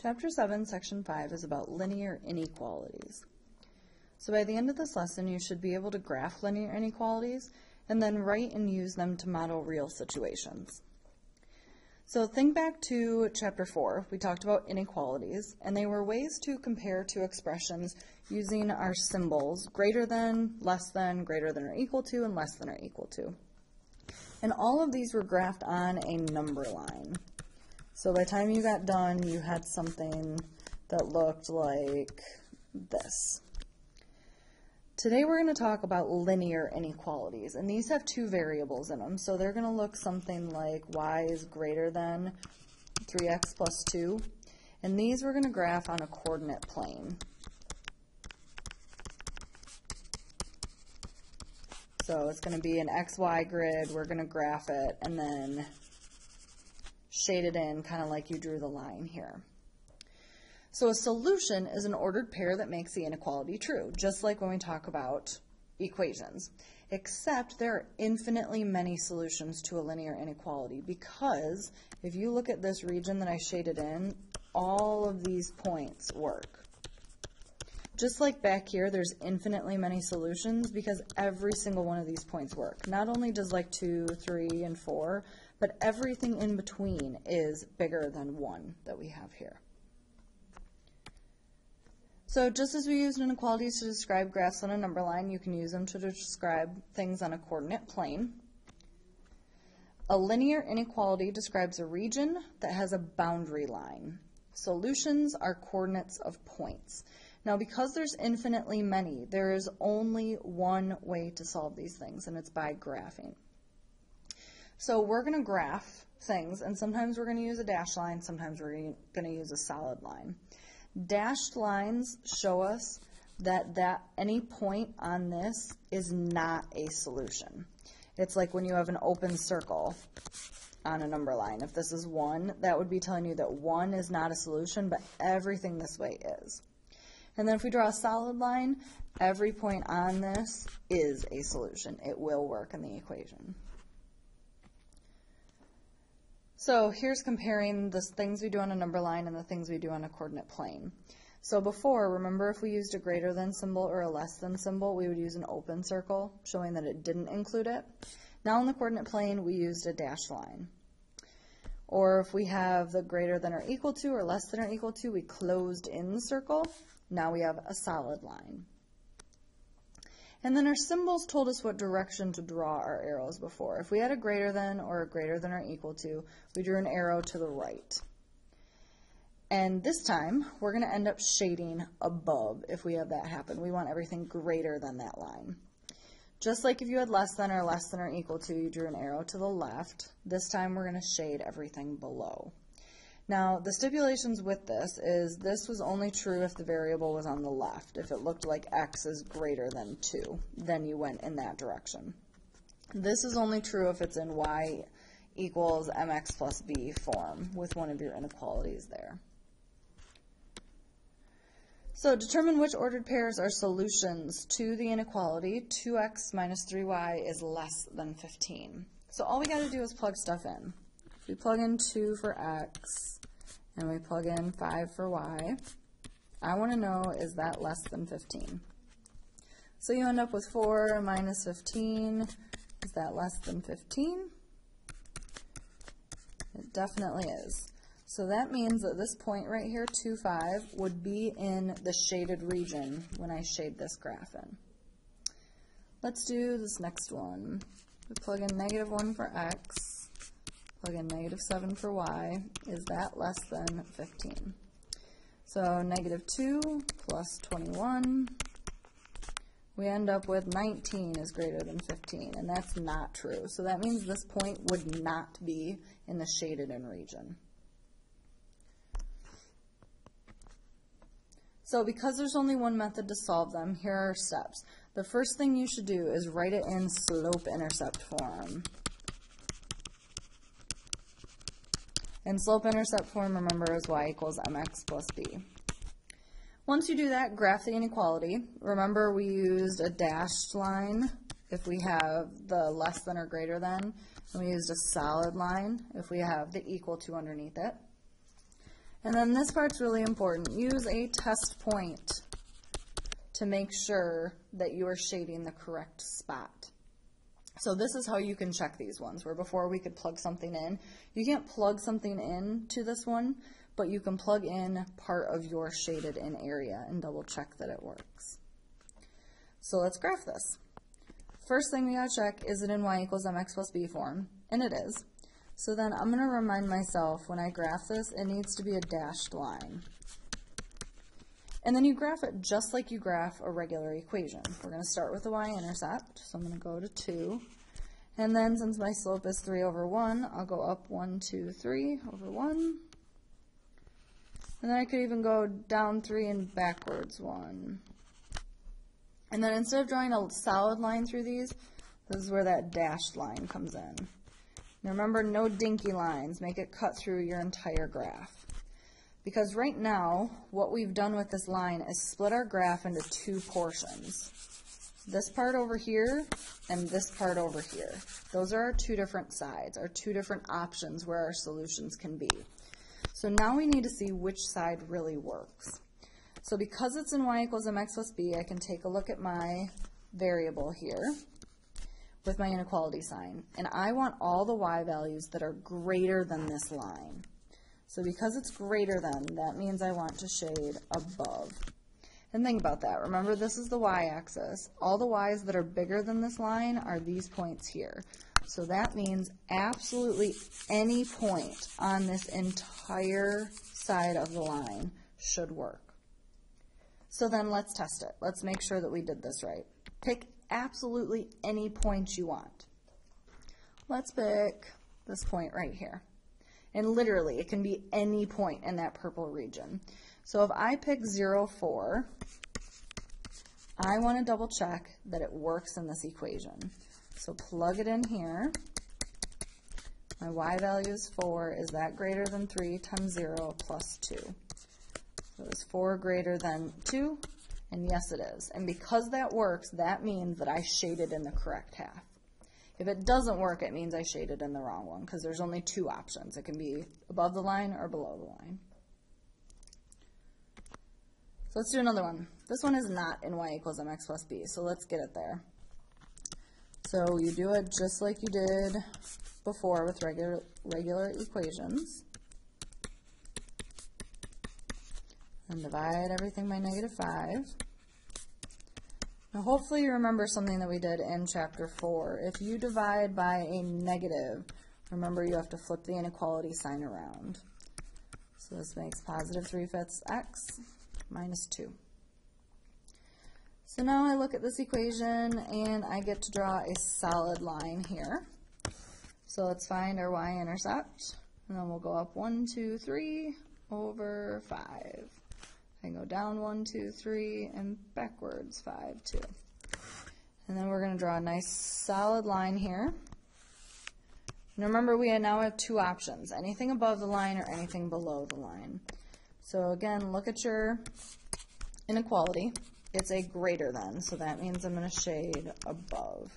Chapter 7, Section 5 is about linear inequalities. So by the end of this lesson, you should be able to graph linear inequalities and then write and use them to model real situations. So think back to Chapter 4. We talked about inequalities, and they were ways to compare two expressions using our symbols greater than, less than, greater than or equal to, and less than or equal to. And all of these were graphed on a number line. So by the time you got done, you had something that looked like this. Today we're going to talk about linear inequalities, and these have two variables in them. So they're going to look something like y is greater than 3x plus 2, and these we're going to graph on a coordinate plane. So it's going to be an XY grid, we're going to graph it, and then shade it in kind of like you drew the line here. So a solution is an ordered pair that makes the inequality true, just like when we talk about equations, except there are infinitely many solutions to a linear inequality, because if you look at this region that I shaded in, all of these points work. Just like back here, there's infinitely many solutions because every single one of these points work. Not only does like 2, 3, and 4, but everything in between is bigger than 1 that we have here. So just as we used inequalities to describe graphs on a number line, you can use them to describe things on a coordinate plane. A linear inequality describes a region that has a boundary line. Solutions are coordinates of points. Now, because there's infinitely many, there is only one way to solve these things, and it's by graphing. So we're going to graph things, and sometimes we're going to use a dashed line, sometimes we're going to use a solid line. Dashed lines show us that any point on this is not a solution. It's like when you have an open circle on a number line. If this is 1, that would be telling you that 1 is not a solution, but everything this way is. And then if we draw a solid line, every point on this is a solution. It will work in the equation. So here's comparing the things we do on a number line and the things we do on a coordinate plane. So before, remember if we used a greater than symbol or a less than symbol, we would use an open circle, showing that it didn't include it. Now on the coordinate plane, we used a dashed line. Or if we have the greater than or equal to or less than or equal to, we closed in the circle. Now we have a solid line. And then our symbols told us what direction to draw our arrows before. If we had a greater than or equal to, we drew an arrow to the right. And this time, we're going to end up shading above if we have that happen. We want everything greater than that line. Just like if you had less than or equal to, you drew an arrow to the left. This time, we're going to shade everything below. Now, the stipulations with this is this was only true if the variable was on the left. If it looked like x is greater than 2, then you went in that direction. This is only true if it's in y equals mx plus b form with one of your inequalities there. So determine which ordered pairs are solutions to the inequality 2x minus 3y is less than 15. So all we got to do is plug stuff in. If we plug in 2 for x and we plug in 5 for y, I want to know, is that less than 15? So you end up with 4 minus 15. Is that less than 15? It definitely is. So that means that this point right here, 2, 5, would be in the shaded region when I shade this graph in. Let's do this next one. We plug in negative 1 for x. Plug in negative 7 for y. Is that less than 15? So negative 2 plus 21, we end up with 19 is greater than 15, and that's not true. So that means this point would not be in the shaded in region. So because there's only one method to solve them, here are our steps. The first thing you should do is write it in slope-intercept form. And slope-intercept form, remember, is y equals mx plus b. Once you do that, graph the inequality. Remember, we used a dashed line if we have the less than or greater than, and we used a solid line if we have the equal to underneath it. And then this part's really important. Use a test point to make sure that you are shading the correct spot. So this is how you can check these ones, where before we could plug something in. You can't plug something in to this one, but you can plug in part of your shaded in area and double check that it works. So let's graph this. First thing we gotta check, is it in y equals mx plus b form? And it is. So then I'm gonna remind myself when I graph this, it needs to be a dashed line. And then you graph it just like you graph a regular equation. We're going to start with the y-intercept, so I'm going to go to 2. And then since my slope is 3 over 1, I'll go up 1, 2, 3 over 1. And then I could even go down 3 and backwards 1. And then instead of drawing a solid line through these, this is where that dashed line comes in. Now remember, no dinky lines. Make it cut through your entire graph. Because right now, what we've done with this line is split our graph into two portions. This part over here and this part over here. Those are our two different sides, our two different options where our solutions can be. So now we need to see which side really works. So because it's in y equals mx plus b, I can take a look at my variable here with my inequality sign. And I want all the y values that are greater than this line. So because it's greater than, that means I want to shade above. And think about that. Remember, this is the y-axis. All the y's that are bigger than this line are these points here. So that means absolutely any point on this entire side of the line should work. So then let's test it. Let's make sure that we did this right. Pick absolutely any point you want. Let's pick this point right here. And literally, it can be any point in that purple region. So if I pick 0, 4, I want to double check that it works in this equation. So plug it in here. My y value is 4. Is that greater than 3 times 0 plus 2? So is 4 greater than 2? And yes, it is. And because that works, that means that I shaded in the correct half. If it doesn't work, it means I shaded in the wrong one, because there's only two options. It can be above the line or below the line. So let's do another one. This one is not in y equals mx plus b, so let's get it there. So you do it just like you did before with regular equations. And divide everything by -5. Now hopefully you remember something that we did in chapter 4. If you divide by a negative, remember you have to flip the inequality sign around. So this makes positive 3/5 x minus 2. So now I look at this equation and I get to draw a solid line here. So let's find our y-intercept, and then we'll go up 1, 2, 3 over 5. I can go down 1, 2, 3, and backwards 5, 2. And then we're going to draw a nice solid line here. And remember, we now have two options, anything above the line or anything below the line. So again, look at your inequality. It's a greater than, so that means I'm going to shade above.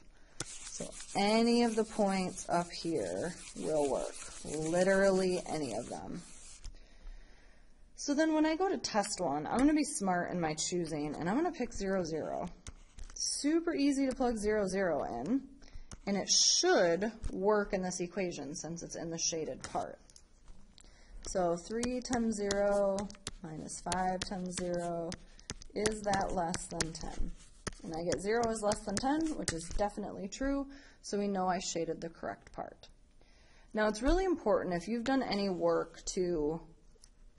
So any of the points up here will work, literally any of them. So then when I go to test one, I'm going to be smart in my choosing, and I'm going to pick 0, 0. Super easy to plug 0, 0 in, and it should work in this equation since it's in the shaded part. So 3 times 0 minus 5 times 0, is that less than 10? And I get 0 is less than 10, which is definitely true, so we know I shaded the correct part. Now it's really important, if you've done any work to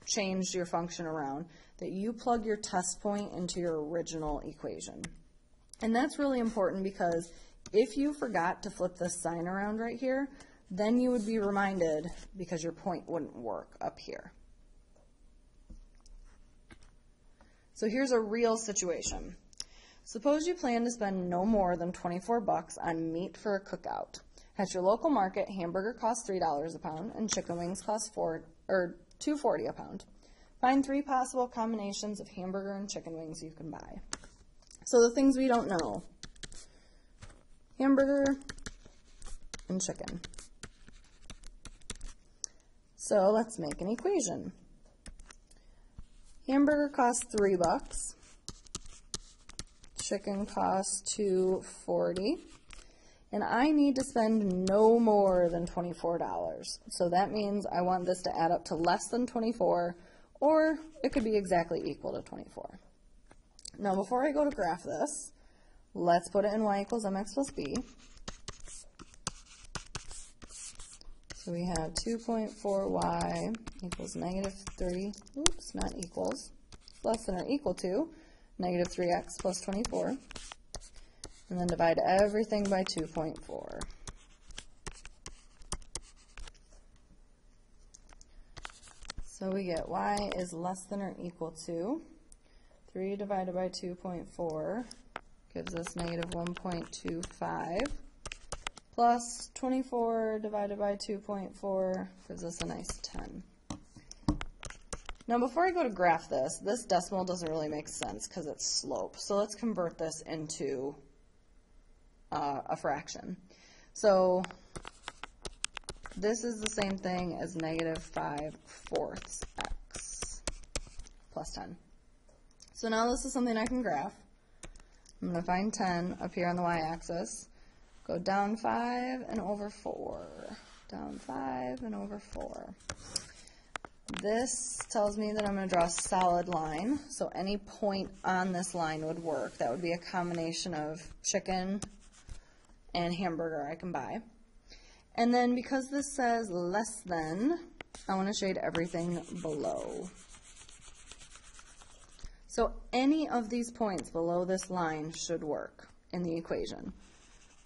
change your function around, that you plug your test point into your original equation. And that's really important because if you forgot to flip this sign around right here, then you would be reminded because your point wouldn't work up here. So here's a real situation. Suppose you plan to spend no more than 24 bucks on meat for a cookout. At your local market, hamburger costs $3 a pound and chicken wings cost $2.40 a pound. Find 3 possible combinations of hamburger and chicken wings you can buy. So the things we don't know: hamburger and chicken. So let's make an equation. Hamburger costs $3. Chicken costs $2.40. And I need to spend no more than $24. So that means I want this to add up to less than 24, or it could be exactly equal to 24. Now before I go to graph this, let's put it in y equals mx plus b. So we have 2.4y equals negative 3, oops, not equals, less than or equal to negative 3x plus 24. And then divide everything by 2.4. So we get y is less than or equal to 3 divided by 2.4 gives us negative 1.25 plus 24 divided by 2.4 gives us a nice 10. Now before I go to graph this decimal doesn't really make sense because it's slope. So let's convert this into a fraction. So this is the same thing as negative 5/4 x plus 10. So now this is something I can graph. I'm going to find 10 up here on the y-axis. Go down 5 and over 4. Down 5 and over 4. This tells me that I'm going to draw a solid line. So any point on this line would work. That would be a combination of chicken and hamburger I can buy. And then because this says less than, I want to shade everything below. So any of these points below this line should work in the equation.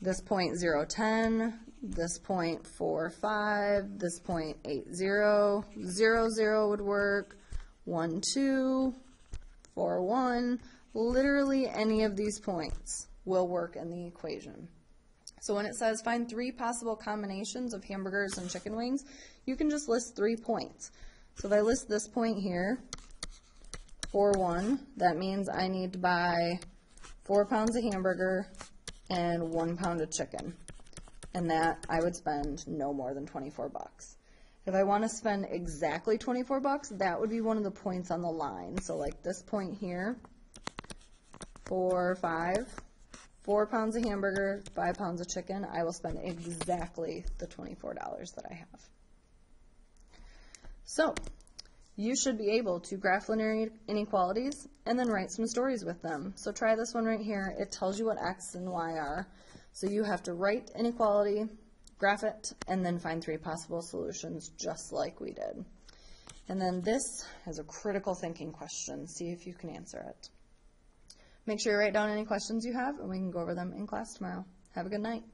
This point 0, 10, this point 4, 5, this point 8, 0, 0, 0 would work, 1, 2, 4, 1. Literally any of these points will work in the equation. So when it says find 3 possible combinations of hamburgers and chicken wings, you can just list 3 points. So if I list this point here, 4, 1, that means I need to buy 4 pounds of hamburger and 1 pound of chicken. And that I would spend no more than 24 bucks. If I want to spend exactly 24 bucks, that would be one of the points on the line. So like this point here, 4, 5. 4 pounds of hamburger, 5 pounds of chicken, I will spend exactly the $24 that I have. So, you should be able to graph linear inequalities and then write some stories with them. So try this one right here. It tells you what x and y are. So you have to write inequality, graph it, and then find 3 possible solutions just like we did. And then this is a critical thinking question. See if you can answer it. Make sure you write down any questions you have, and we can go over them in class tomorrow. Have a good night.